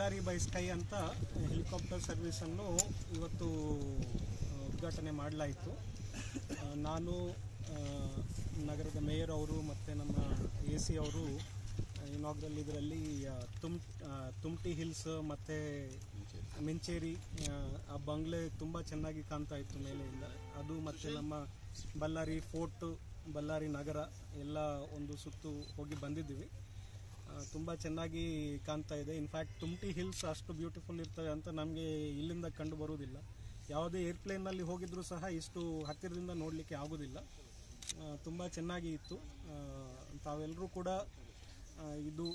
Ballari by sky ಅಂತ helicopter ಸರ್ವಿಸನ್ನು ಇವತ್ತು ಉದ್ಘಾಟನೆ ಮಾಡಲಾಯಿತು. ನಾನು ನಗರದ ಮೇಯರ್ ಅವರು ಮತ್ತು ನಮ್ಮ AC ಅವರು ಇನಾಗ್ರಲ್ ಇದರಲ್ಲಿ ತುಮಟಿ ಹಿಲ್ಸ್ ಮತ್ತು ಮಿಂಚೇರಿ ಆ ಬಂಗ್ಲೆ ತುಂಬ ಚೆನ್ನಾಗಿ ಕಾಣ್ತಾ ಇತ್ತು ಮೇಲೆಯಿಂದ. ಅದು ಮತ್ತು ನಮ್ಮ ಬಳ್ಳಾರಿ ಫೋರ್ಟ್, ಬಳ್ಳಾರಿ ನಗರ ಎಲ್ಲ ಒಂದು ಸುತ್ತು ಹೋಗಿ ಬಂದಿದ್ದೀವಿ. ತುಂಬ ಚೆನ್ನಾಗಿ ಕಾಣ್ತಾ ಇದೆ. ಇನ್ಫ್ಯಾಕ್ಟ್ ತುಮಟಿ ಹಿಲ್ಸ್ ಅಷ್ಟು ಬ್ಯೂಟಿಫುಲ್ ಇರ್ತವೆ ಅಂತ ನಮಗೆ ಇಲ್ಲಿಂದ ಕಂಡು ಬರುವುದಿಲ್ಲ. ಯಾವುದೇ ಏರ್ಪ್ಲೇನ್ನಲ್ಲಿ ಹೋಗಿದ್ರೂ ಸಹ ಇಷ್ಟು ಹತ್ತಿರದಿಂದ ನೋಡಲಿಕ್ಕೆ ಆಗೋದಿಲ್ಲ. ತುಂಬ ಚೆನ್ನಾಗಿ ಇತ್ತು. ತಾವೆಲ್ಲರೂ ಕೂಡ ಇದು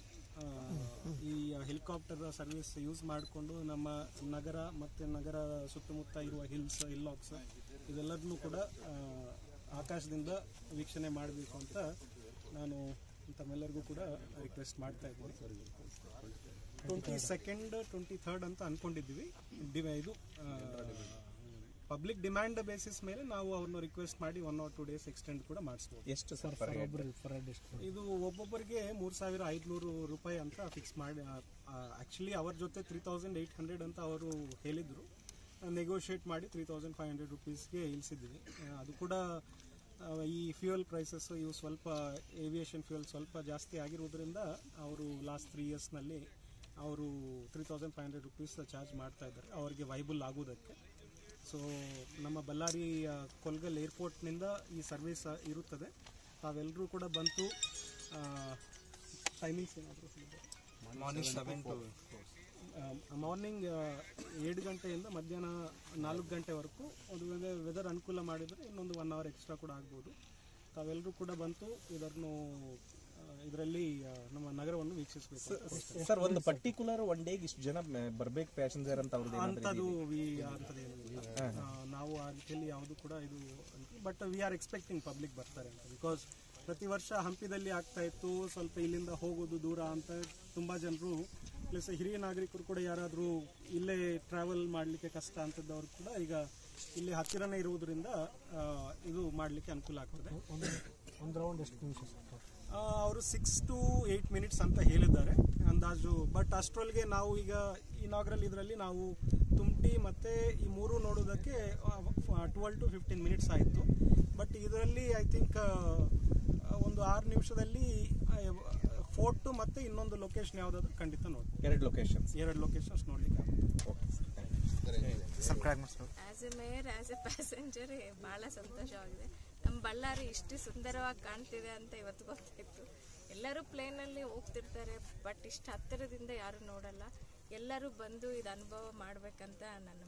ಈ ಹೆಲಿಕಾಪ್ಟರ್ ಸರ್ವಿಸ್ ಯೂಸ್ ಮಾಡಿಕೊಂಡು ನಮ್ಮ ನಗರ ಮತ್ತು ನಗರ ಸುತ್ತಮುತ್ತ ಇರುವ ಹಿಲ್ಲಾಕ್ಸ್ ಇದೆಲ್ಲದನ್ನೂ ಕೂಡ ಆಕಾಶದಿಂದ ವೀಕ್ಷಣೆ ಮಾಡಬೇಕು ಅಂತ ನಾನು ತಮ್ಮೆಲ್ಲರಿಗೂ ಕೂಡ ರಿಕ್ವೆಸ್ಟ್ ಮಾಡ್ತಾ ಇದ್ದೀನಿ. 22nd 23rd ಅಂತ ಅಂದ್ಕೊಂಡಿದ್ದೀವಿ. ಇದು ಪಬ್ಲಿಕ್ ಡಿಮ್ಯಾಂಡ್ ಬೇಸಿಸ್ ಮೇಲೆ ನಾವು ಅವ್ರನ್ನ ರಿಕ್ವೆಸ್ಟ್ ಮಾಡಿ 1 or 2 days ಎಕ್ಸ್ಟೆಂಡ್ ಕೂಡ ಮಾಡಿಸ್ಬೋದು. ಎಷ್ಟು ಸರ್? ಇದು ಒಬ್ಬೊಬ್ಬರಿಗೆ 3,500 ರೂಪಾಯಿ ಅಂತ ಫಿಕ್ಸ್ ಮಾಡಿ, ಆ್ಯಕ್ಚುಲಿ ಅವ್ರ ಜೊತೆ 3,800 ಅಂತ ಅವರು ಹೇಳಿದರು. ನೆಗೋಷಿಯೇಟ್ ಮಾಡಿ 3,500 ರೂಪೀಸ್ಗೆ ಇಳಿಸಿದ್ದೀವಿ. ಅದು ಕೂಡ ಈ ಫ್ಯೂಯಲ್ ಪ್ರೈಸಸ್ ಇವು ಸ್ವಲ್ಪ ಏವಿಯೇಷನ್ ಫ್ಯೂಯಲ್ ಸ್ವಲ್ಪ ಜಾಸ್ತಿ ಆಗಿರೋದ್ರಿಂದ ಅವರು ಲಾಸ್ಟ್ 3 yearsನಲ್ಲಿ ಅವರು 3,500 ರೂಪೀಸ್ ಚಾರ್ಜ್ ಮಾಡ್ತಾ ಇದ್ದಾರೆ ಅವರಿಗೆ ವೈಬಲ್ ಆಗೋದಕ್ಕೆ. ಸೊ ನಮ್ಮ ಬಳ್ಳಾರಿ ಕೊಲ್ಗಲ್ ಏರ್ಪೋರ್ಟ್ನಿಂದ ಈ ಸರ್ವಿಸ್ ಇರುತ್ತದೆ. ತಾವೆಲ್ಲರೂ ಕೂಡ ಬಂತು. ಟೈಮಿಂಗ್ಸ್ ಏನಾದರೂ ಮಾರ್ನಿಂಗ್ 7 ಗಂಟೆಯಿಂದ ಮಧ್ಯಾಹ್ನ 4 ಗಂಟೆವರೆಗೂ ಒಂದು ವೆದರ್ ಅನುಕೂಲ ಮಾಡಿದರೆ ಇನ್ನೊಂದು 1 hour ಎಕ್ಸ್ಟ್ರಾ ಕೂಡ ಆಗ್ಬೋದು. ತಾವೆಲ್ಲರೂ ಕೂಡ ಬಂತು ಇದರಲ್ಲಿ ನಮ್ಮ ನಗರವನ್ನು ವೀಕ್ಷಿಸಬೇಕು. ಸರ್, ಒಂದು ಪರ್ಟಿಕ್ಯುಲರ್ ಒನ್ ಡೇಗೆ ಇಷ್ಟು ಜನ ಬರಬೇಕು ಪ್ಯಾಸೆಂಜರ್ ಅಂತ ಅಂಥದ್ದು ನಾವು ಆ ರೀತಿಯಲ್ಲಿ ಯಾವುದು ಕೂಡ ಇದು, but we are expecting public ಬರ್ತಾರೆ ಅಂತ. ಬಿಕಾಸ್ ಪ್ರತಿ ವರ್ಷ ಹಂಪಿದಲ್ಲಿ ಆಗ್ತಾ ಇತ್ತು, ಸ್ವಲ್ಪ ಇಲ್ಲಿಂದ ಹೋಗೋದು ದೂರ ಅಂತ ತುಂಬ ಜನರು, ಪ್ಲಸ್ ಹಿರಿಯ ನಾಗರಿಕರು ಕೂಡ ಯಾರಾದರೂ ಇಲ್ಲೇ ಟ್ರಾವೆಲ್ ಮಾಡಲಿಕ್ಕೆ ಕಷ್ಟ ಅಂತದ್ದವ್ರು ಕೂಡ ಈಗ ಇಲ್ಲಿ ಹತ್ತಿರನೇ ಇರುವುದರಿಂದ ಇದು ಮಾಡಲಿಕ್ಕೆ ಅನುಕೂಲ ಆಗ್ತದೆ. ಒಂದು ರೌಂಡ್ ಎಷ್ಟು ನಿಮಿಷ? ಅವರು 6 to 8 minutes ಅಂತ ಹೇಳಿದ್ದಾರೆ ಅಂದಾಜು. ಬಟ್ ಅಷ್ಟರೊಳಗೆ ನಾವು ಈಗ ಇನಾಗ್ರಲ್ ಇದರಲ್ಲಿ ನಾವು ತುಮಟಿ ಮತ್ತು ಈ ಮೂರು ನೋಡೋದಕ್ಕೆ 12 to 15 minutes ಆಯಿತು. ಬಟ್ ಇದರಲ್ಲಿ ಐ ಥಿಂಕ್ ಒಂದು 6 ನಿಮಿಷದಲ್ಲಿ ಫೋರ್ಟ್ ಮತ್ತು ಇನ್ನೊಂದು ಲೊಕೇಶನ್ ಯಾವುದಾದ್ರೂ ಖಂಡಿತ ನೋಡಿ. 2 ಲೊಕೇಶನ್ಸ್ ನೋಡ್ಲಿಕ್ಕೆ as A mayor, as A passenger ಬಹಳ ಸಂತೋಷವಾಗಿದೆ. ನಮ್ಮ ಬಳ್ಳಾರಿ ಇಷ್ಟು ಸುಂದರವಾಗಿ ಕಾಣ್ತಿದೆ ಅಂತ ಇವತ್ತು ಗೊತ್ತಾಯ್ತು. ಎಲ್ಲರೂ ಪ್ಲೇನಲ್ಲಿ ಹೋಗ್ತಿರ್ತಾರೆ, ಬಟ್ ಇಷ್ಟು ಹತ್ತಿರದಿಂದ ಯಾರು ನೋಡಲ್ಲ. ಎಲ್ಲರೂ ಬಂದು ಇದು ಅನುಭವ ಮಾಡ್ಬೇಕಂತ ನನ್ನ